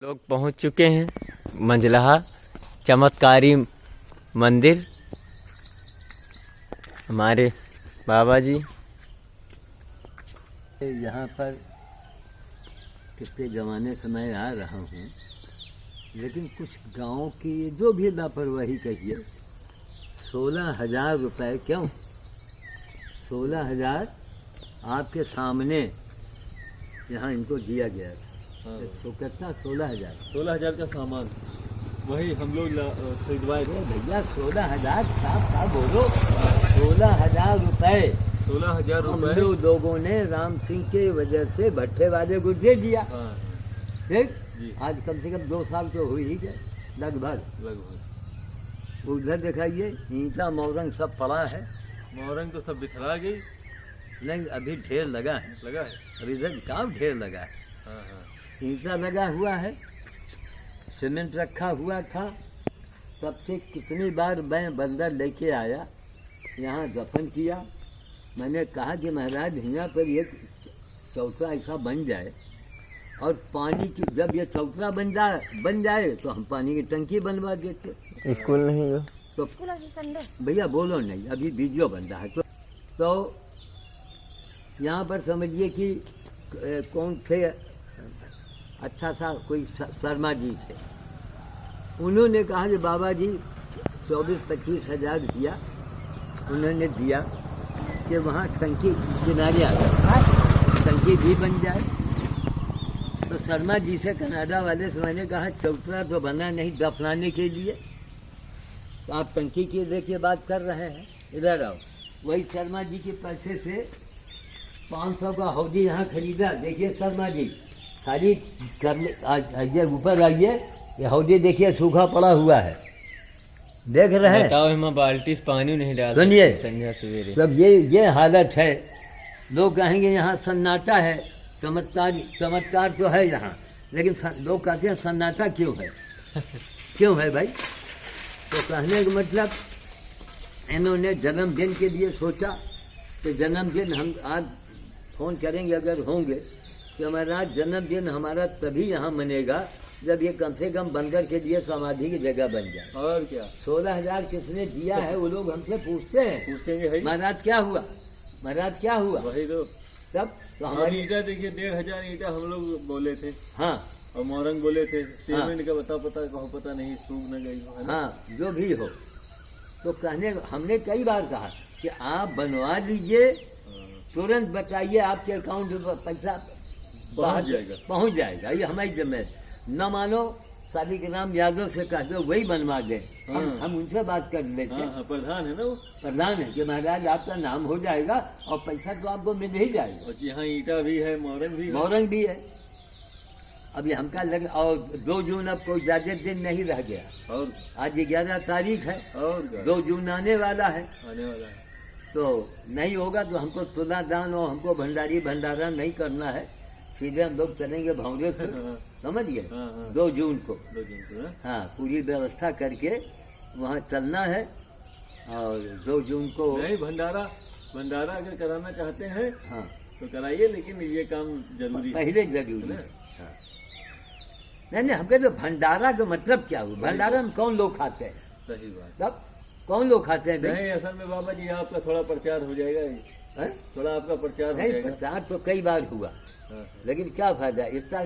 लोग पहुंच चुके हैं मंझलाहा चमत्कारी मंदिर। हमारे बाबा जी यहाँ पर कितने ज़माने से मैं आ रहा हूँ, लेकिन कुछ गाँव की जो भी लापरवाही कहिए, 16,000 रुपये क्यों? 16,000 आपके सामने यहाँ इनको दिया गया था। तो कितना? 16,000 का सामान वही हम लोग खरीदवाए थे भैया। 16,000 साफ बोलो। 16,000 रुपये 16,000 हम रुपये लोगों ने राम सिंह के वजह से भट्टे वाले को दे दिया। ठीक, आज कम से कम 2 साल तो हो ही गए लगभग। उधर दिखाइए, ईंटा मोरंग सब पड़ा है। मोरंग तो सब बिखरा गई। नहीं, अभी ढेर लगा है। अभी इधर काम ढेर लगा है। ईंटा लगा हुआ है, सीमेंट रखा हुआ था। तब से कितनी बार मैं बंदर लेके आया, यहाँ दफन किया। मैंने कहा कि महाराज यहाँ पर एक चौथा ऐसा बन जाए, और पानी की जब ये चौथा बन जाए तो हम पानी की टंकी बनवा देते। स्कूल नहीं हो तो भैया बोलो नहीं, अभी वीडियो बन रहा है। तो यहाँ पर समझिए कि कौन थे, अच्छा सा कोई शर्मा जी थे। उन्होंने कहा कि बाबा जी 24-25 हज़ार दिया, उन्होंने दिया कि वहाँ टंकी किनारे आ जाए, टंकी भी बन जाए। तो शर्मा जी से, कनाडा वाले से मैंने कहा चौतरा तो बना नहीं दफनाने के लिए, तो आप टंकी की लेके बात कर रहे हैं, इधर आओ। वही शर्मा जी के पैसे से 500 का हौदी यहाँ खरीदा। देखिए शर्मा जी, खाली आइए ऊपर आइए, ये हौदी देखिए सूखा पड़ा हुआ है, देख रहे हैं? बताओ, हम बाल्टी से पानी नहीं डाल सुनिए, संध्या सवेरे तब ये हालत है। लोग कहेंगे यहाँ सन्नाटा है, चमत्कार तो है यहाँ, लेकिन लोग कहते हैं सन्नाटा क्यों है? क्यों है भाई? तो कहने का मतलब, इन्होंने जन्मदिन के लिए सोचा कि जन्मदिन हम आज फ़ोन करेंगे अगर होंगे कि हमारा जन्मदिन हमारा तभी यहाँ मनेगा जब ये कम से कम बंदर के लिए समाधि की जगह बन जाए। और क्या? 16,000 किसने दिया है? वो लोग हमसे पूछेंगे महाराज क्या हुआ, महाराज क्या हुआ? वही तो। तब तो हमारी ईंटा देखिए, 1,500 ईंटा हम लोग बोले थे। हाँ, और मोरंग बोले थे। सीमेंट का पता नहीं, सूख न गई हो। हाँ, जो भी हो। तो कहने, हमने कई बार कहा कि आप बनवा लीजिए, तुरंत बताइए, आपके अकाउंट में पैसा पहुंच जाएगा। ये हमारी जिम्मेदारी। न मानो शालिग्राम यादव से कह दो, वही बनवा दें। हम उनसे बात कर लेते हैं। प्रधान है ना वो, प्रधान है कि महाराज आपका नाम हो जाएगा और पैसा तो आपको मिल ही जाएगा। और यहाँ ईंटा भी है, मोरंग भी है। अभी हमका लग, और 2 जून अब कोई ज्यादा दिन नहीं रह गया, और आज 11 तारीख है, और 2 जून आने वाला है। है। तो नहीं होगा तो हमको तुला दान और हमको भंडारा नहीं करना है, सीधे हम लोग चलेंगे भौरे से, समझिए। 2 जून को, हाँ, पूरी व्यवस्था करके वहाँ चलना है। और 2 जून को नहीं, भंडारा अगर कराना चाहते हैं हाँ तो कराइए, लेकिन ये काम जरूरी पहले जरूरी है। हाँ। नहीं, हमके तो भंडारा का मतलब क्या हुआ? भंडारा में कौन लोग खाते हैं? सही बात। तब कौन लोग खाते हैं? नहीं, असल में बाबा जी आपका थोड़ा प्रचार हो जाएगा। थोड़ा आपका प्रचार हो नहीं, जाएगा। प्रचार तो कई बार हुआ, लेकिन क्या फायदा? इतना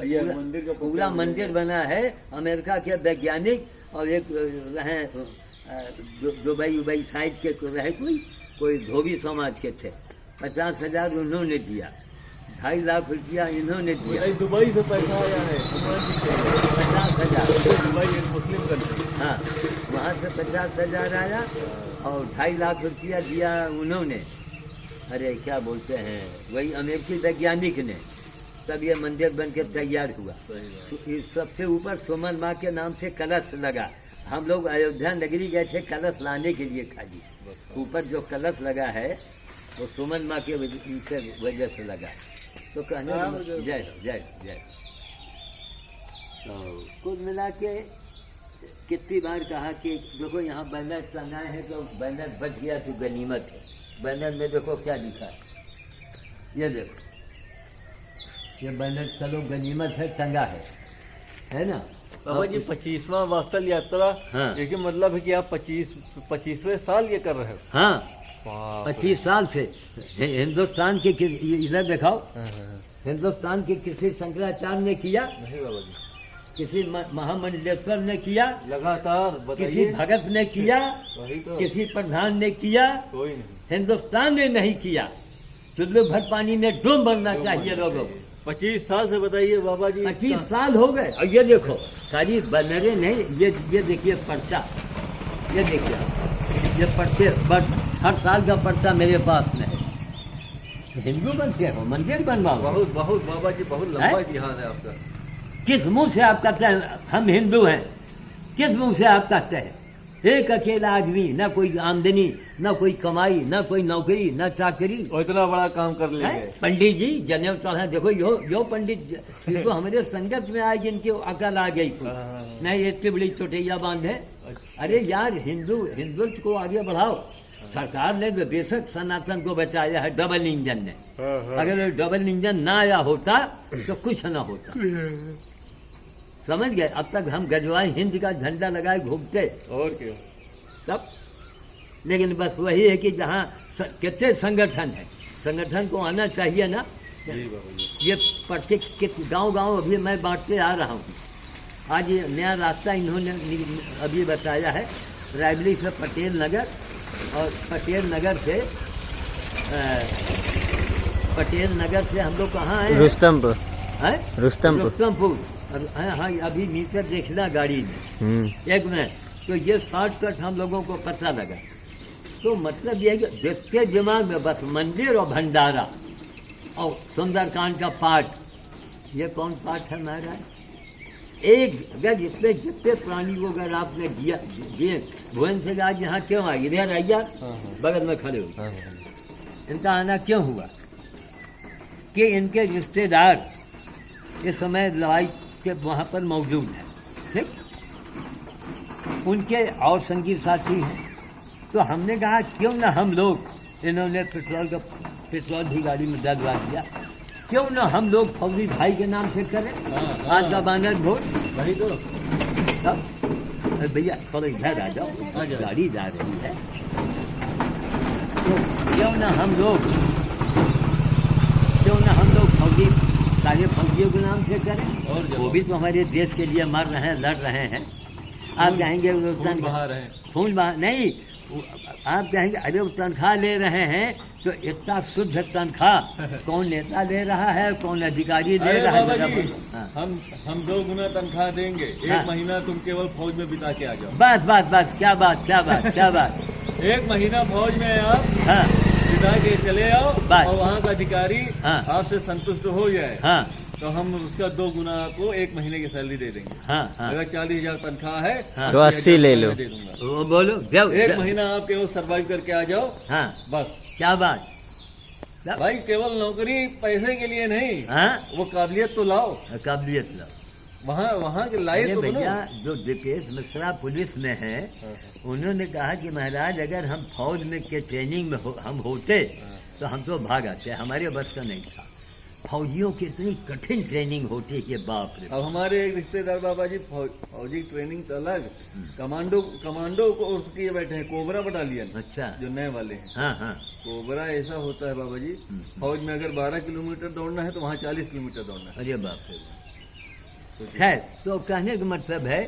ये मंदिर का पूरा मंदिर बना है। अमेरिका के वैज्ञानिक और एक रहे दुबई साइड के रहे, कोई धोबी समाज के थे। 50,000 उन्होंने दिया, 2.5 लाख रुपया इन्होंने दिया। दुबई से पैसा आया है, 50,000। दुबई एक मुस्लिम कंट्री। हाँ, वहाँ से 50,000 आया और 2.5 लाख रुपया दिया उन्होंने। अरे क्या बोलते हैं, वही अमेरिकी वैज्ञानिक ने, तब ये मंदिर बन के तैयार हुआ। सबसे ऊपर सुमन माँ के नाम से कलश लगा। हम लोग अयोध्या नगरी गए थे कलश लाने के लिए, खाली ऊपर जो कलश लगा है वो सुमन माँ के वजह से लगा। तो कहने जय जय जय। तो कुल मिला के कितनी बार कहा कि देखो यहाँ बैनर टंगाए हैं, तो बैनर बच गया तो गनीमत है। बैनर में देखो क्या लिखा है, ये देखो, ये बैनर चलो गनीमत है टंगा है। है ना। बाबा जी 25वां वास्तल यात्रा, हाँ। ये मतलब है कि आप 25वें साल ये कर रहे हो। हाँ, वाह। 25 साल से हिंदुस्तान के इधर दिखाओ, हाँ, हाँ। हिंदुस्तान के किसी शंकराचार्य ने किया, नहीं बाबा जी, किसी महामंडलेश्वर ने किया, लगातार किसी बताइए। भगत ने किया, वही तो, किसी प्रधान ने किया, कोई नहीं। हिंदुस्तान ने नहीं किया। चुल्लू भर पानी में डूब मरना चाहिए लोगों को। 25 साल से बताइए बाबा जी। 25 साल हो गए। और ये देखो सारी बनरे नहीं, ये देखिए पर्चा, ये देखिए ये पर्चे, हर साल का पर्चा मेरे पास में है। हिंदू बनते हो, मंदिर बनवाओ। बहुत बहुत बाबा जी, बहुत लंबा इतिहास है आपका। किस मुंह से आप कहते हैं हम हिंदू हैं? किस मुंह से आप कहते हैं? एक अकेला आदमी, ना कोई आमदनी, ना कोई कमाई, ना कोई नौकरी, ना चाकरी, और इतना बड़ा काम कर ले गए। पंडित जी जनेऊ चढ़ा, देखो यो पंडित तो हमारे संगत में आए जिनकी अकल आ गई कुछ। नहीं इतनी बड़ी चोटैया बांधे। अरे यार हिंदुत्व को आगे बढ़ाओ। सरकार ने तो बेशक सनातन को बचाया है डबल इंजन ने। अगर डबल इंजन ना आया होता तो कुछ ना होता। समझ गए? अब तक हम गजवाए हिंद का झंडा लगाए घूमते और क्या। तब, लेकिन बस वही है कि जहाँ कितने संगठन है, संगठन को आना चाहिए ना। जी बाबा जी। ये पर्चे गांव अभी मैं बांटते आ रहा हूँ। आज ये नया रास्ता इन्होंने अभी बताया है, रायबली से पटेल नगर, और पटेल नगर से हम लोग कहाँ आए? रुस्तमपुर। हैं? रुस्तमपुर। हाँ, अभी मीटर देखना गाड़ी में, एक मिनट। तो ये शॉर्टकट हम लोगों को पता लगा। तो मतलब ये है कि जिसके दिमाग में बस मंदिर और भंडारा और सुंदरकांड का पाठ, ये कौन पाठ है महाराज? एक अगर इसमें जितने प्राणी को अगर आपने दिए, भुवन से आज यहाँ क्यों आए? इधर आइए, बगल में खड़े हो। इनका आना क्यों हुआ? कि इनके रिश्तेदार इस समय लड़ाई के वहाँ पर मौजूद है, ठीक? उनके और संगी साथी हैं। तो हमने कहा क्यों ना हम लोग, इन्होंने पेट्रोल भी गाड़ी में डलवा दिया, क्यों ना हम लोग फौजी भाई के नाम से करें आज का बानर वोट। वही तो। तब भैया थोड़ा इधर आ जाओ, गाड़ी जा रही है। तो क्यों ना हम लोग फौजी, सारे फौजियों के नाम से करें। और वो भी तो हमारे देश के लिए मर रहे हैं, लड़ रहे हैं। आप कहेंगे खून बहा नहीं, आप कहेंगे अरे वो तनख्वाह ले रहे हैं, तो इतना शुद्ध तनख्वाह कौन नेता ले रहा है, कौन अधिकारी ले रहा है? हम 2 गुना तनख्वाह देंगे। एक महीना तुम केवल फौज में बिता के आ जाओ। बस क्या बात। 1 महीना फौज में आप बिता के चले आओ, और वहाँ का अधिकारी आपसे संतुष्ट हो जाए, तो हम उसका 2 गुना आपको 1 महीने की सैलरी दे देंगे। अगर 40,000 तनख्वाह है तो 80 ले लो। दे दूंगा। वो बोलो 1 महीना आप केवल सर्वाइव करके आ जाओ। बस क्या बात भाई, केवल नौकरी पैसे के लिए नहीं, वो काबिलियत तो लाओ। काबिलियत लाओ। वहाँ के लाइफ तो भैया जो दीपेश मिश्रा पुलिस में है, उन्होंने कहा कि महाराज अगर हम फौज में के ट्रेनिंग में हम होते तो हम तो भाग आते, हमारे बस का नहीं था। फौजियों की इतनी कठिन ट्रेनिंग होती है कि बाप रे। अब हमारे एक रिश्तेदार बाबा जी फौजी ट्रेनिंग तो अलग, कमांडो कोर्स किए बैठे हैं, कोबरा बटालियन। अच्छा, जो नए वाले हैं। कोबरा ऐसा होता है बाबा जी, फौज में अगर 12 किलोमीटर दौड़ना है तो वहाँ 40 किलोमीटर दौड़ना है। अरे बाप रे। खैर, तो कहने का मतलब है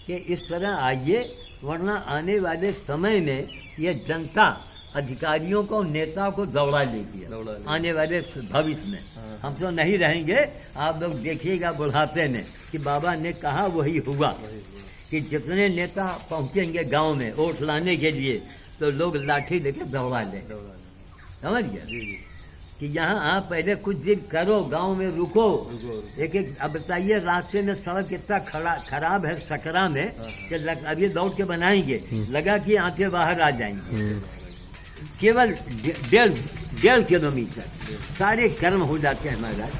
कि इस तरह आइए, वरना आने वाले समय में ये जनता अधिकारियों को, नेता को दौड़ा लेगी आने वाले भविष्य में। हम तो नहीं रहेंगे। आप लोग देखिएगा बुढ़ापे में कि बाबा ने कहा वही हुआ, कि जितने नेता पहुंचेंगे गांव में वोट लाने के लिए, तो लोग लाठी लेके दौड़ा लें। समझ गया कि यहाँ आप पहले कुछ दिन करो, गांव में रुको। एक अब बताइए, रास्ते में सड़क इतना खराब है सकरा में कि अभी दौड़ के बनाएंगे, लगा कि आंखें बाहर आ जाएंगे। केवल 1.5 किलोमीटर सारे कर्म हो जाते हैं महाराज।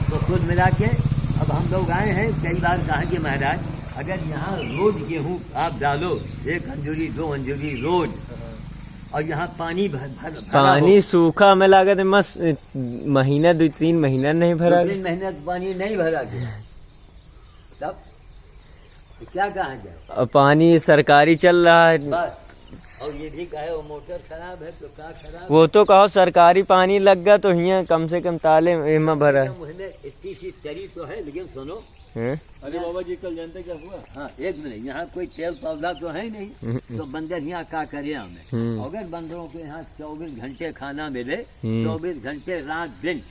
तो खुद मिला के अब हम लोग आए हैं। कई बार कहा कि महाराज अगर यहाँ रोज गेहूँ आप डालो, 1 अंजुरी 2 अंजुरी रोज, और यहाँ पानी सूखा में लागत मस्त महीना 2-3 महीना नहीं भरा, 2-3 महीना पानी नहीं भरा गया। तब तो क्या कहा जाए? अब पानी सरकारी चल रहा है, बस। और ये भी कहे वो मोटर खराब है तो क्या खराब? वो तो कहो सरकारी पानी लग गया तो यहाँ कम से कम ताले में भरा है। मुँह में इतनी सी तरी तो है, लेकिन सुनो, हैं? अरे बाबा जी कल जानते क्या हुआ? हाँ एक मिनट, यहाँ कोई तेल पौधा तो है नहीं, तो बंदर यहाँ क्या करे हमें? अगर बंदरों के यहाँ 24 घंटे खाना मिले, 24 घंटे रात दिन,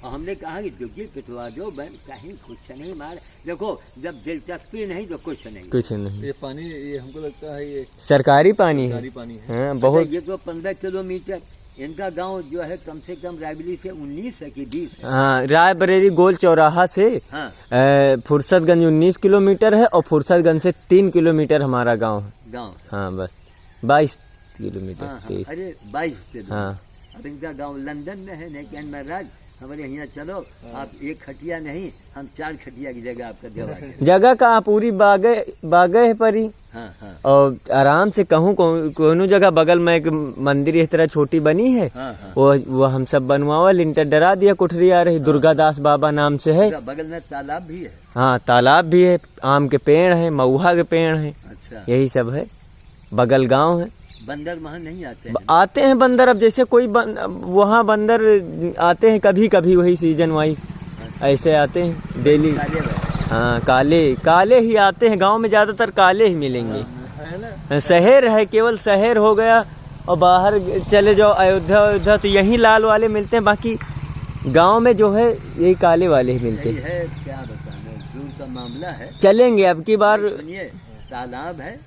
और हमने कहा कि डुग्गी पिटवा दो, कहीं कुछ नहीं मार। देखो जब दिलचस्पी नहीं तो कुछ नहीं। कुछ नहीं, ये पानी, ये हमको लगता है ये सरकारी पानी है। सरकारी पानी है। हाँ, बहुत। अच्छा, ये तो 15 किलोमीटर, इनका गांव जो है कम से कम रायबरेली से 19 है कि 20 है? हाँ, रायबरेली गोल चौराहा से हाँ फुर्सतगंज 19 किलोमीटर है, और फुर्सतगंज से 3 किलोमीटर हमारा गांव है। गांव, हाँ बस 22 किलोमीटर। हाँ, हाँ, 23। अरे 22 से दूर। हाँ। अब इनका गांव लंदन में है, नहीं महाराज हमारे यहाँ चलो, आप एक खटिया नहीं, हम 4 खटिया की जगह आपका देवा देंगे। जगह का पूरी बागे है परी, हाँ हाँ और आराम से कहूँ कोनो जगह बगल में एक मंदिर इस तरह छोटी बनी है, हाँ हाँ। वो हम सब बनवावा, लिंटर डरा दिया, कोठरी आ रही, दुर्गादास बाबा नाम से है। बगल में तालाब भी है। हाँ, तालाब भी है, आम के पेड़ है, महुआ के पेड़ है, अच्छा, यही सब है, बगल गांव है। बंदर वहाँ नहीं आते हैं? आते हैं बंदर, अब जैसे कोई वहाँ बंदर आते हैं कभी कभी, वही सीजन वाइज ऐसे आते हैं डेली। काले वाले। हाँ, काले ही आते हैं, गांव में ज्यादातर काले ही मिलेंगे। है ना? शहर है, केवल शहर हो गया, और बाहर चले जाओ अयोध्या तो यही लाल वाले मिलते हैं, बाकी गांव में जो है यही काले वाले ही मिलते यही हैं। है, क्या बताना, दूर का मामला है। चलेंगे अब की बार। सुनिए, तालाब है,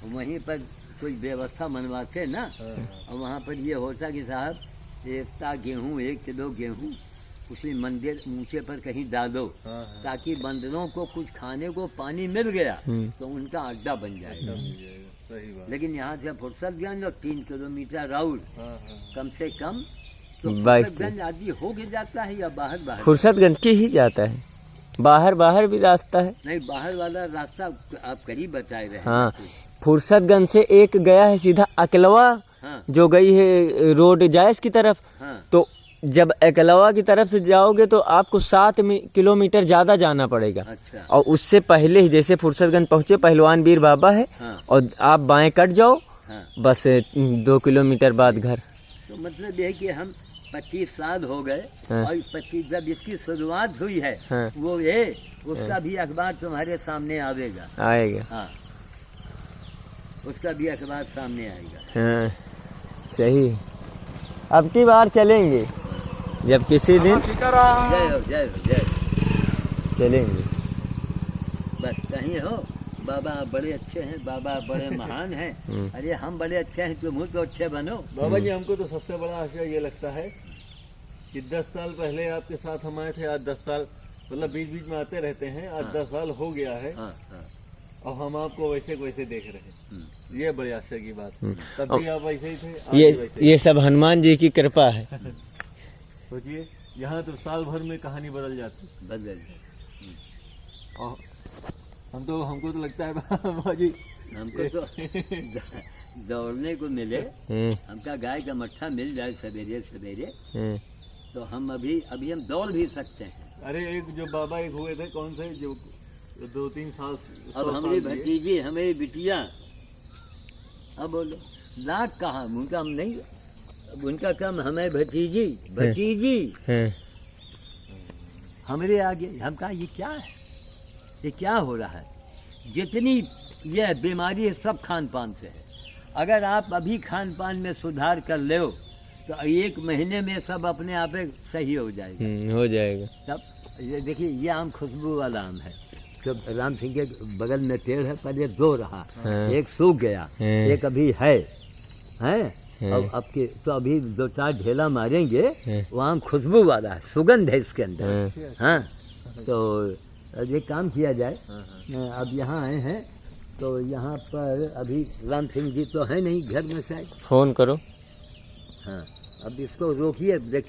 वहीं पर कोई व्यवस्था मनवाते ना, और वहाँ पर ये होता कि साहब एकता गेहूँ, 1 किलो गेहूँ उसी मंदिर ऊंचे पर कहीं डालो, ताकि बंदरों को कुछ खाने को पानी मिल गया तो उनका अड्डा बन जाएगा। सही बात। लेकिन यहाँ से फुर्सतगंज 3 किलोमीटर राउंड कम से कम, तो 22 फुर्सतगंज आदि हो के जाता है या बाहर बाहर? फुर्सतगंज की ही जाता है, बाहर भी रास्ता है। नहीं, बाहर वाला रास्ता आप करीब बताए रहे हैं। हाँ, फुर्सतगंज से एक गया है सीधा अकलवा, हाँ जो गई है रोड जायस की तरफ। हाँ तो जब अकलवा की तरफ से जाओगे तो आपको 7 किलोमीटर ज्यादा जाना पड़ेगा। अच्छा, और उससे पहले ही जैसे फुर्सतगंज पहुंचे, पहलवान वीर बाबा है, हाँ और आप बाएं कट जाओ, हाँ। बस 2 किलोमीटर बाद घर। तो मतलब ये है कि हम 25 साल हो गए, हाँ। और 25 जब इसकी शुरुआत हुई है, हाँ। वो ये उसका भी अखबार तुम्हारे सामने आवेगा। आएगा। हाँ, उसका भी अखबार सामने आएगा। हाँ, सही। अब की बार चलेंगे, जब किसी दिन जय हो, जय हो, जय हो। चलेंगे। बस कहीं हो, बाबा आप बड़े अच्छे हैं, बाबा आप बड़े महान हैं। अरे हम बड़े अच्छे हैं, तुम तो अच्छे बनो। बाबा जी हमको तो सबसे बड़ा आश्चर्य ये लगता है कि 10 साल पहले आपके साथ हम आए थे, आज 10 साल, मतलब बीच बीच में आते रहते हैं, आज 10 साल हो गया है, हाँ हाँ। और हम आपको वैसे को वैसे देख रहे हैं। ये बड़े आश्चर्य की बात। तब भी आप वैसे ही थे, आज भी वैसे ही। ये सब हनुमान जी की कृपा है। सोचिए, यहाँ तो साल भर में कहानी बदल जाती। बदल और हमको तो लगता है बाबा जी, हमको तो दौड़ने को मिले, हमका गाय का मट्ठा मिल जाए सवेरे सवेरे, तो हम अभी हम दौड़ भी सकते हैं। अरे एक जो बाबा एक हुए थे, कौन से, जो 2-3 साल, अब हमारी भतीजी, हमारी बिटिया, अब बोलो नाक कहाँ, उनका हम नहीं, अब उनका कम हमें भतीजी हमारे आगे। हम कहा ये क्या है, ये क्या हो रहा है? जितनी यह बीमारी है सब खान पान से है। अगर आप अभी खान पान में सुधार कर ले तो 1 महीने में सब अपने आप सही हो जाएगा। हो जाएगा। तब ये देखिए, ये आम खुशबू वाला आम है, तो राम सिंह के बगल में पेड़ है, पहले 2 रहा, एक सूख गया, एक अभी है। अब आपके तो अभी 2-4 ढेला मारेंगे, वो आम खुशबू वाला है, सुगंध है इसके अंदर। हाँ, तो ये काम किया जाए। अब यहाँ आए हैं, तो यहाँ पर अभी राम सिंह जी तो है नहीं घर में शायद। फोन करो। हाँ, अब इसको रोकिए, देखिए